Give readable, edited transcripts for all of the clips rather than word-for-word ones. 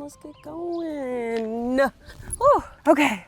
let's get going. Whew. Okay.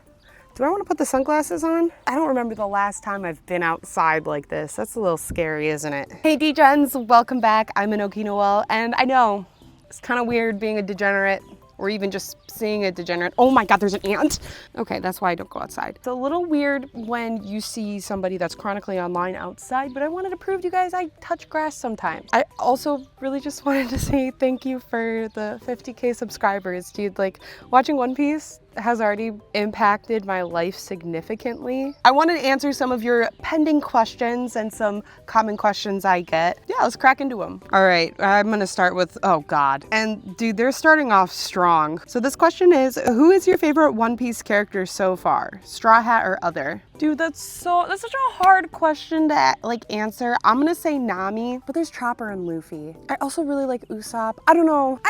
Do I want to put the sunglasses on? I don't remember the last time I've been outside like this. That's a little scary, isn't it? Hey D-Gens, welcome back. I'm Inoki Noel, and I know it's kind of weird being a degenerate or even just seeing a degenerate. Oh my God, there's an ant. Okay, that's why I don't go outside. It's a little weird when you see somebody that's chronically online outside, but I wanted to prove to you guys I touch grass sometimes. I also really just wanted to say thank you for the 50K subscribers, dude. Like, watching One Piece has already impacted my life significantly. I wanted to answer some of your pending questions and some common questions I get. Yeah, let's crack into them. All right, I'm gonna start with, oh God. And dude, they're starting off strong. So this question is, who is your favorite One Piece character so far? Straw Hat or other? Dude, that's such a hard question to like answer. I'm gonna say Nami, but there's Chopper and Luffy. I also really like Usopp. I don't know.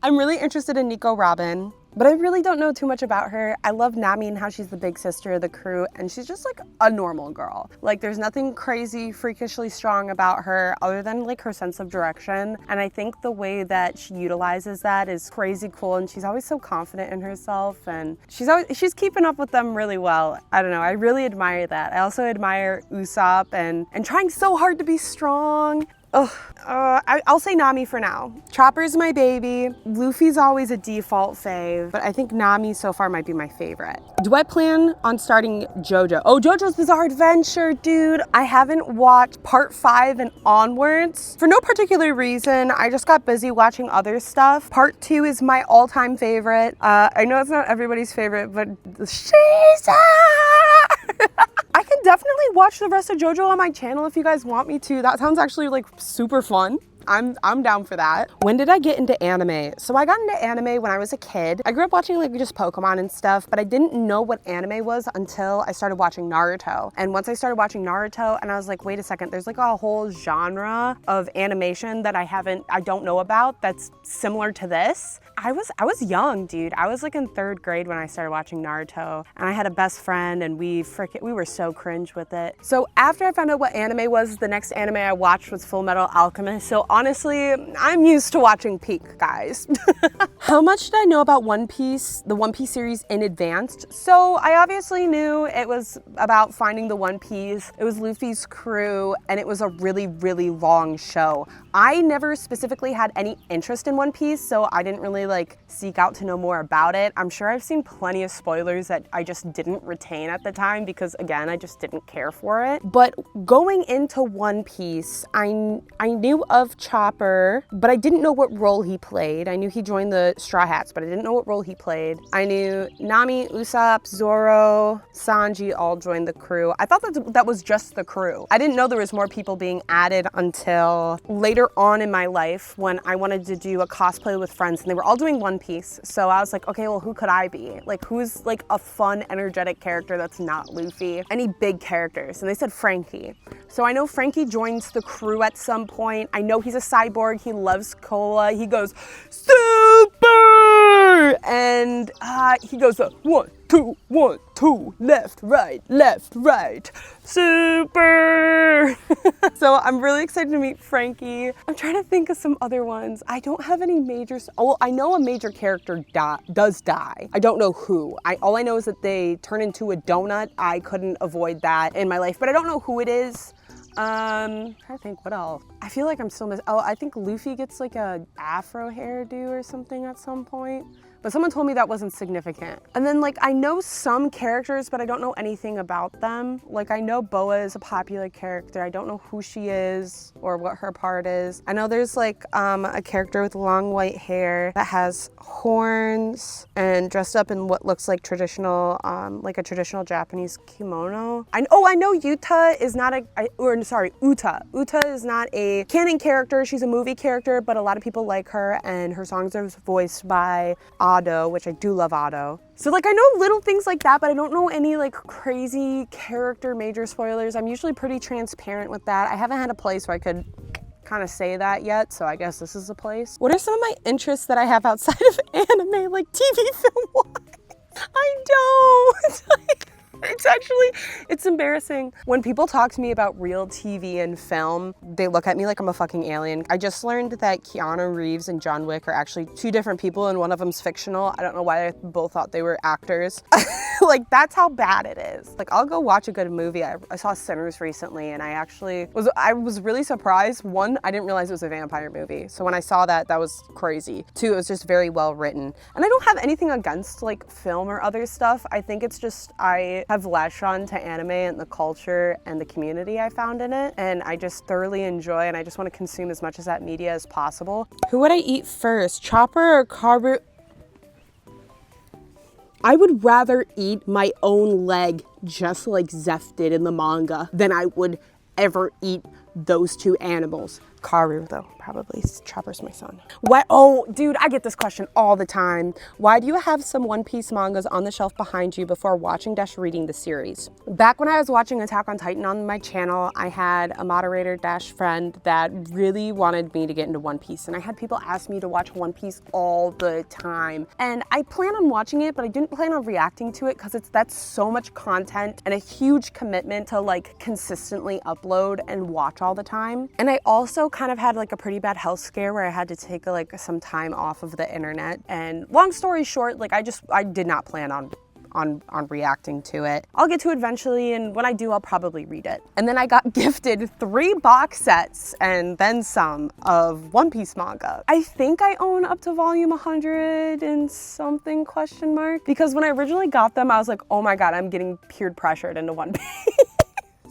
I'm really interested in Nico Robin, but I really don't know too much about her. I love Nami and how she's the big sister of the crew, and she's just like a normal girl. Like, there's nothing crazy, freakishly strong about her other than like her sense of direction. And I think the way that she utilizes that is crazy cool, and she's always so confident in herself, and she's keeping up with them really well. I don't know, I really admire that. I also admire Usopp and trying so hard to be strong. I'll say Nami for now. Chopper's my baby. Luffy's always a default fave, but I think Nami so far might be my favorite. Do I plan on starting JoJo? Oh, JoJo's Bizarre Adventure, dude. I haven't watched part 5 and onwards for no particular reason. I just got busy watching other stuff. Part 2 is my all-time favorite. I know it's not everybody's favorite, but she's I can definitely watch the rest of JoJo on my channel if you guys want me to. That sounds actually like super fun. I'm down for that. When did I get into anime? So I got into anime when I was a kid. I grew up watching like just Pokemon and stuff, but I didn't know what anime was until I started watching Naruto. And once I started watching Naruto, and I was like, wait a second, there's like a whole genre of animation that I don't know about that's similar to this. I was young, dude. I was like in 3rd grade when I started watching Naruto, and I had a best friend, and we were so cringe with it. So after I found out what anime was, the next anime I watched was Full Metal Alchemist. So honestly, I'm used to watching peak, guys. How much did I know about One Piece, the One Piece series in advance? So I obviously knew it was about finding the One Piece. It was Luffy's crew, and it was a really, really long show. I never specifically had any interest in One Piece, so I didn't really like seek out to know more about it. I'm sure I've seen plenty of spoilers that I just didn't retain at the time because, again, I just didn't care for it. But going into One Piece, I knew of Chopper, but I didn't know what role he played. I knew he joined the Straw Hats, but I didn't know what role he played. I knew Nami, Usopp, Zoro, Sanji all joined the crew. I thought that was just the crew. I didn't know there was more people being added until later on in my life when I wanted to do a cosplay with friends, and they were all doing One Piece. So I was like, okay, well, who could I be? Like, who's like a fun, energetic character that's not Luffy? Any big characters? And they said Frankie. So I know Frankie joins the crew at some point. I know he's a cyborg. He loves cola. He goes, super! And he goes, 1, 2, 1, 2, left, right, super! So I'm really excited to meet Frankie. I'm trying to think of some other ones. I don't have any majors. Oh, I know a major character does die. I don't know who. All I know is that they turn into a donut. I couldn't avoid that in my life, but I don't know who it is. I'm trying to think what else. I feel like I'm still missing. Oh, I think Luffy gets like a afro hairdo or something at some point. But someone told me that wasn't significant. And then like, I know some characters, but I don't know anything about them. Like, I know Boa is a popular character. I don't know who she is or what her part is. I know there's like a character with long white hair that has horns and dressed up in what looks like traditional, like a traditional Japanese kimono. I know Uta is not Uta. Uta is not a canon character. She's a movie character, but a lot of people like her, and her songs are voiced by Ado, which I do love Ado. So like, I know little things like that, but I don't know any like crazy character major spoilers. I'm usually pretty transparent with that. I haven't had a place where I could kind of say that yet, so I guess this is a place. What are some of my interests that I have outside of anime, like TV film wise? I don't. It's embarrassing. When people talk to me about real TV and film, they look at me like I'm a fucking alien. I just learned that Keanu Reeves and John Wick are actually two different people and one of them's fictional. I don't know why I both thought they were actors. Like, that's how bad it is. Like, I'll go watch a good movie. I saw Sinners recently and I was really surprised. One, I didn't realize it was a vampire movie. So when I saw that was crazy. Two, it was just very well written. And I don't have anything against like film or other stuff. I think it's just, I have latched on to anime and the culture and the community I found in it. And I just thoroughly enjoy and I just want to consume as much of that media as possible. Who would I eat first, Chopper or Carbu? I would rather eat my own leg just like Zeph did in the manga than I would ever eat those two animals. Karu though, probably. Chopper's my son. What? Oh, dude, I get this question all the time. Why do you have some One Piece mangas on the shelf behind you before watching / reading the series? Back when I was watching Attack on Titan on my channel, I had a moderator / friend that really wanted me to get into One Piece. And I had people ask me to watch One Piece all the time. And I plan on watching it, but I didn't plan on reacting to it because that's so much content and a huge commitment to like consistently upload and watch all the time. And I also kind of had like a pretty bad health scare where I had to take like some time off of the internet. And long story short, like I did not plan on reacting to it. I'll get to it eventually, and when I do, I'll probably read it. And then I got gifted 3 box sets and then some of One Piece manga. I think I own up to volume 100 and something ? Because when I originally got them, I was like, oh my God, I'm getting peer pressured into One Piece.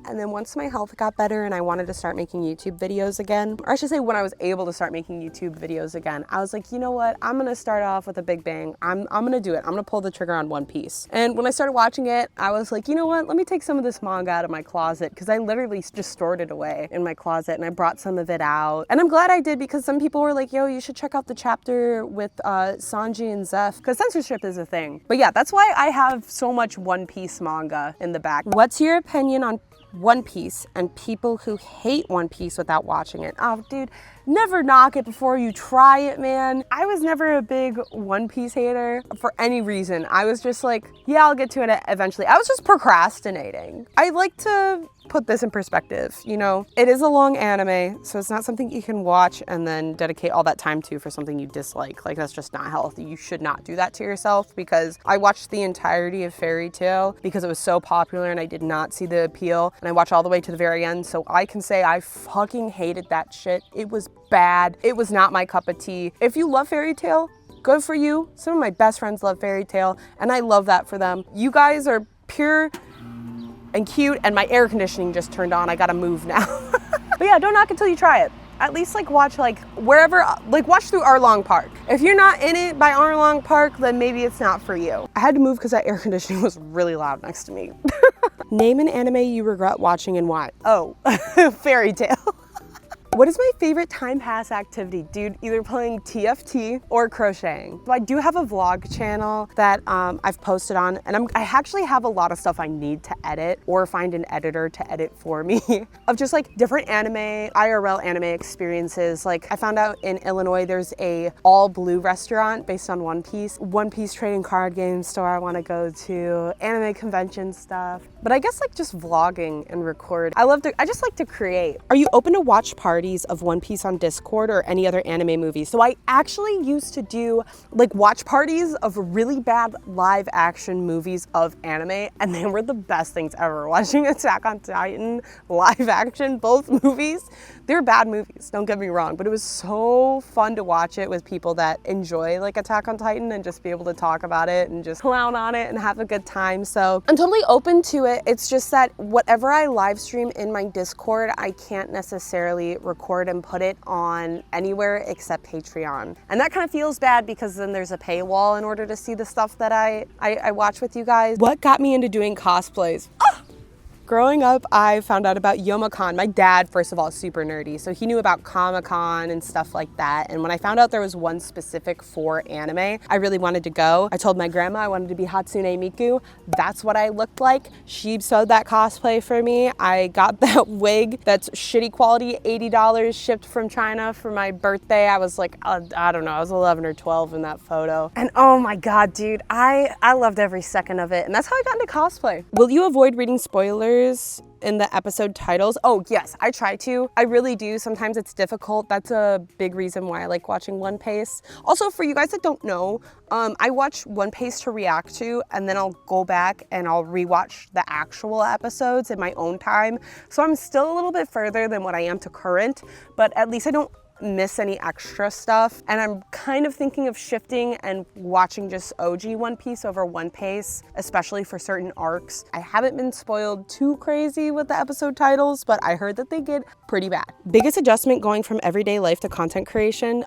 And then once my health got better and I wanted to start making YouTube videos again, or I should say when I was able to start making YouTube videos again, I was like, you know what? I'm gonna start off with a big bang. I'm gonna do it. I'm gonna pull the trigger on One Piece. And when I started watching it, I was like, you know what? Let me take some of this manga out of my closet because I literally just stored it away in my closet and I brought some of it out. And I'm glad I did because some people were like, yo, you should check out the chapter with Sanji and Zeph because censorship is a thing. But yeah, that's why I have so much One Piece manga in the back. What's your opinion on One Piece and people who hate One Piece without watching it? Oh, dude, never knock it before you try it, man. I was never a big One Piece hater for any reason. I was just like, yeah, I'll get to it eventually. I was just procrastinating. I like to put this in perspective, you know, it is a long anime, so it's not something you can watch and then dedicate all that time to for something you dislike. Like, that's just not healthy. You should not do that to yourself because I watched the entirety of Fairy Tail because it was so popular and I did not see the appeal, and I watched all the way to the very end, so I can say I fucking hated that shit. It was bad. It was not my cup of tea. If you love Fairy Tail, good for you. Some of my best friends love Fairy Tail and I love that for them. You guys are pure and cute, and my air conditioning just turned on. I gotta move now. But yeah, don't knock until you try it. At least like watch like wherever, like watch through Arlong Park. If you're not in it by Arlong Park, then maybe it's not for you. I had to move because that air conditioning was really loud next to me. Name an anime you regret watching and why. Oh, Fairy Tail. What is my favorite time pass activity? Dude, either playing TFT or crocheting. So I do have a vlog channel that I've posted on, and I actually have a lot of stuff I need to edit or find an editor to edit for me of just like different anime, IRL anime experiences. Like I found out in Illinois, there's a all blue restaurant based on One Piece trading card game store I want to go to, anime convention stuff. But I guess like just vlogging and record. I just like to create. Are you open to watch parties of One Piece on Discord or any other anime movies? So I actually used to do like watch parties of really bad live action movies of anime, and they were the best things ever. Watching Attack on Titan live action, both movies, they're bad movies, don't get me wrong, but it was so fun to watch it with people that enjoy like Attack on Titan and just be able to talk about it and just clown on it and have a good time. So I'm totally open to it. It's just that whatever I live stream in my Discord, I can't necessarily record and put it on anywhere except Patreon. And that kind of feels bad because then there's a paywall in order to see the stuff that I watch with you guys. What got me into doing cosplays? Oh, Growing up, I found out about Youmacon. My dad, first of all, is super nerdy, so he knew about Comic-Con and stuff like that. And when I found out there was one specific for anime, I really wanted to go. I told my grandma I wanted to be Hatsune Miku. That's what I looked like. She sewed that cosplay for me. I got that wig that's shitty quality, $80, shipped from China for my birthday. I was like, I don't know, I was 11 or 12 in that photo. And oh my God, dude, I loved every second of it. And that's how I got into cosplay. Will you avoid reading spoilers in the episode titles? Oh yes, I try to. I really do. Sometimes it's difficult. That's a big reason why I like watching One Piece. Also, for you guys that don't know, I watch One Piece to react to, and then I'll go back and I'll rewatch the actual episodes in my own time. So I'm still a little bit further than what I am to current, but at least I don't miss any extra stuff. And I'm kind of thinking of shifting and watching just OG One Piece over One Piece, especially for certain arcs. I haven't been spoiled too crazy with the episode titles, but I heard that they get pretty bad. Biggest adjustment going from everyday life to content creation,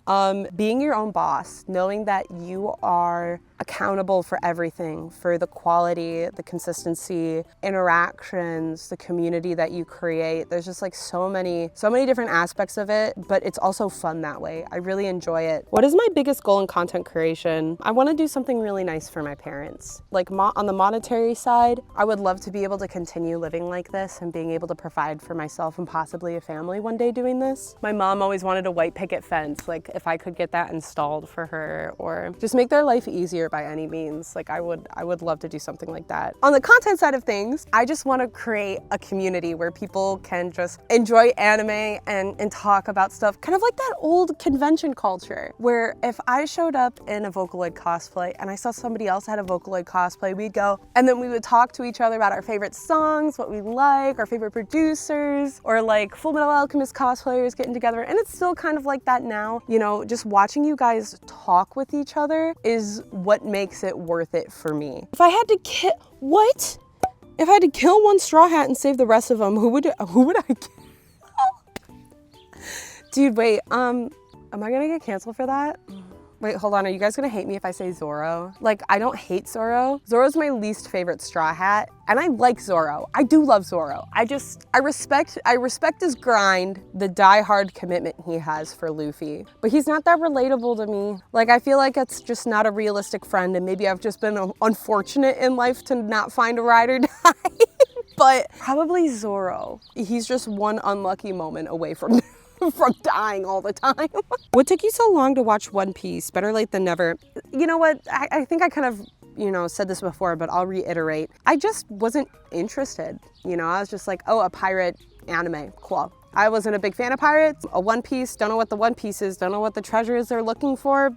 being your own boss, knowing that you are accountable for everything, for the quality, the consistency, interactions, the community that you create. There's just like so many different aspects of it, but it's also fun that way. I really enjoy it. What is my biggest goal in content creation? I want to do something really nice for my parents. Like on the monetary side, I would love to be able to continue living like this and being able to provide for myself and possibly a family one day doing this. My mom always wanted a white picket fence, like if I could get that installed for her or just make their life easier by any means. Like I would love to do something like that. On the content side of things, I just want to create a community where people can just enjoy anime and talk about stuff, kind of like that old convention culture where if I showed up in a Vocaloid cosplay and I saw somebody else had a Vocaloid cosplay, we'd go and then we would talk to each other about our favorite songs, what we like, our favorite producers, or like Full Metal Alchemist cosplayers getting together. And it's still kind of like that now. You know, just watching you guys talk with each other is what makes it worth it for me. If I had to kill, what? If I had to kill one Straw Hat and save the rest of them, who would I kill? Dude, wait, am I gonna get canceled for that? Wait, hold on, are you guys gonna hate me if I say Zoro? Like, I don't hate Zoro. Zoro's my least favorite Straw Hat, and I like Zoro. I do love Zoro. I respect his grind, the die-hard commitment he has for Luffy, but he's not that relatable to me. Like, I feel like it's just not a realistic friend, and maybe I've just been unfortunate in life to not find a ride or die. But probably Zoro. He's just one unlucky moment away from dying all the time. What took you so long to watch One Piece? Better late than never. You know what? I think I kind of, said this before, but I'll reiterate. I just wasn't interested. I was just like, oh, a pirate anime, cool. I wasn't a big fan of pirates. A One Piece, don't know what the One Piece is, don't know what the treasure is they're looking for.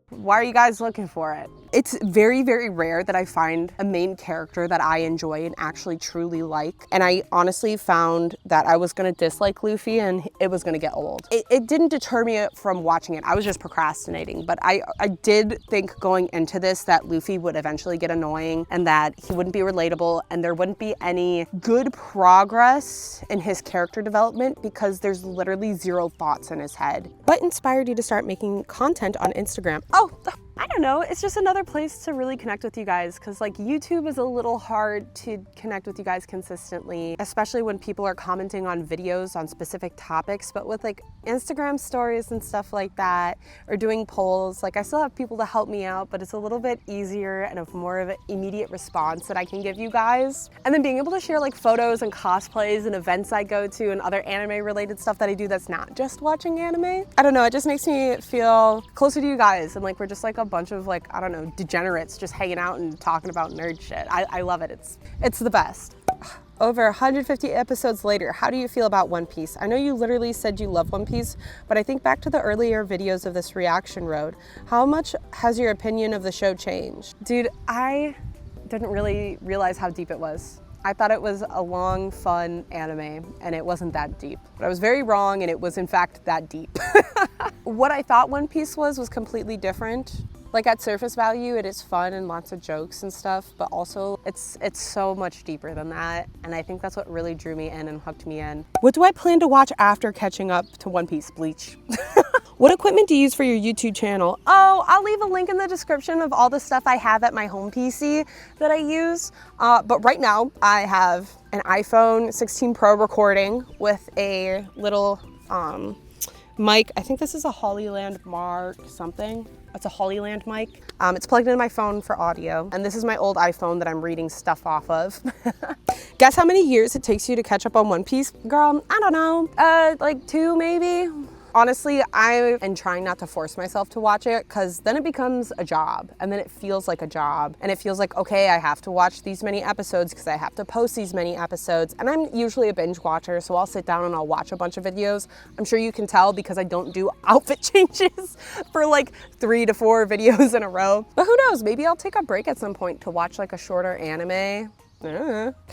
Why are you guys looking for it? It's very, very rare that I find a main character that I enjoy and actually truly like. And I honestly found that I was gonna dislike Luffy and it was gonna get old. It didn't deter me from watching it. I was just procrastinating. But I did think going into this that Luffy would eventually get annoying and that he wouldn't be relatable and there wouldn't be any good progress in his character development because there's literally zero thoughts in his head. What inspired you to start making content on Instagram? Oh, I don't know, it's just another place to really connect with you guys because like YouTube is a little hard to connect with you guys consistently, especially when people are commenting on videos on specific topics, but with like Instagram stories and stuff like that, or doing polls, like I still have people to help me out, but it's a little bit easier and of more of an immediate response that I can give you guys. And then being able to share like photos and cosplays and events I go to and other anime related stuff that I do that's not just watching anime. I don't know, it just makes me feel closer to you guys and like we're just like a bunch of like, I don't know, degenerates just hanging out and talking about nerd shit. I love it. It's the best. Over 150 episodes later, how do you feel about One Piece? I know you literally said you love One Piece, but I think back to the earlier videos of this reaction road. How much has your opinion of the show changed? Dude, I didn't really realize how deep it was. I thought it was a long, fun anime, and it wasn't that deep. But I was very wrong, and it was in fact that deep. What I thought One Piece was completely different. Like at surface value, it is fun and lots of jokes and stuff, but also it's so much deeper than that. And I think that's what really drew me in and hooked me in. What do I plan to watch after catching up to One Piece? Bleach. What equipment do you use for your YouTube channel? Oh, I'll leave a link in the description of all the stuff I have at my home PC that I use. But right now I have an iPhone 16 Pro recording with a little mic. I think this is a Hollyland Mark something. It's a Hollyland mic. It's plugged into my phone for audio. And this is my old iPhone that I'm reading stuff off of. Guess how many years it takes you to catch up on One Piece? Girl, I don't know. Like 2 maybe? Honestly, I am trying not to force myself to watch it because then it becomes a job and then it feels like a job and it feels like, okay, I have to watch these many episodes because I have to post these many episodes. And I'm usually a binge watcher, so I'll sit down and I'll watch a bunch of videos. I'm sure you can tell because I don't do outfit changes for like 3 to 4 videos in a row. But who knows, maybe I'll take a break at some point to watch like a shorter anime.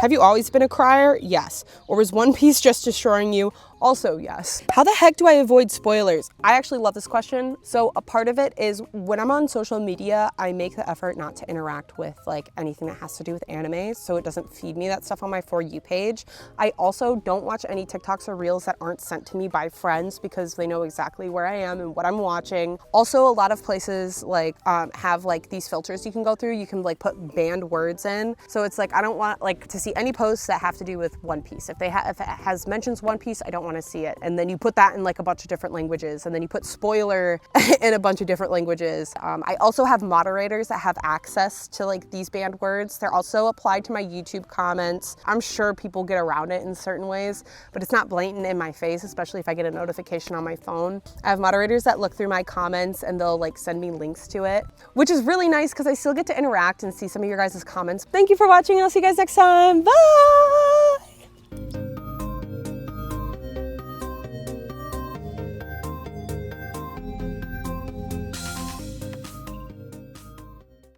Have you always been a crier? Yes. Or was One Piece just destroying you? Also, yes. How the heck do I avoid spoilers? I actually love this question. So a part of it is when I'm on social media, I make the effort not to interact with like anything that has to do with anime, so it doesn't feed me that stuff on my For You page. I also don't watch any TikToks or Reels that aren't sent to me by friends because they know exactly where I am and what I'm watching. Also, a lot of places like have like these filters you can go through. You can like put banned words in. So it's like I don't want like to see any posts that have to do with One Piece. If it has mentions One Piece, I don't want to see it. And then you put that in like a bunch of different languages, and then you put spoiler in a bunch of different languages. I also have moderators that have access to like these banned words. They're also applied to my YouTube comments. I'm sure people get around it in certain ways, but it's not blatant in my face, especially if I get a notification on my phone. I have moderators that look through my comments and they'll like send me links to it, which is really nice because I still get to interact and see some of your guys' comments. Thank you for watching. I'll see you guys next time. Bye!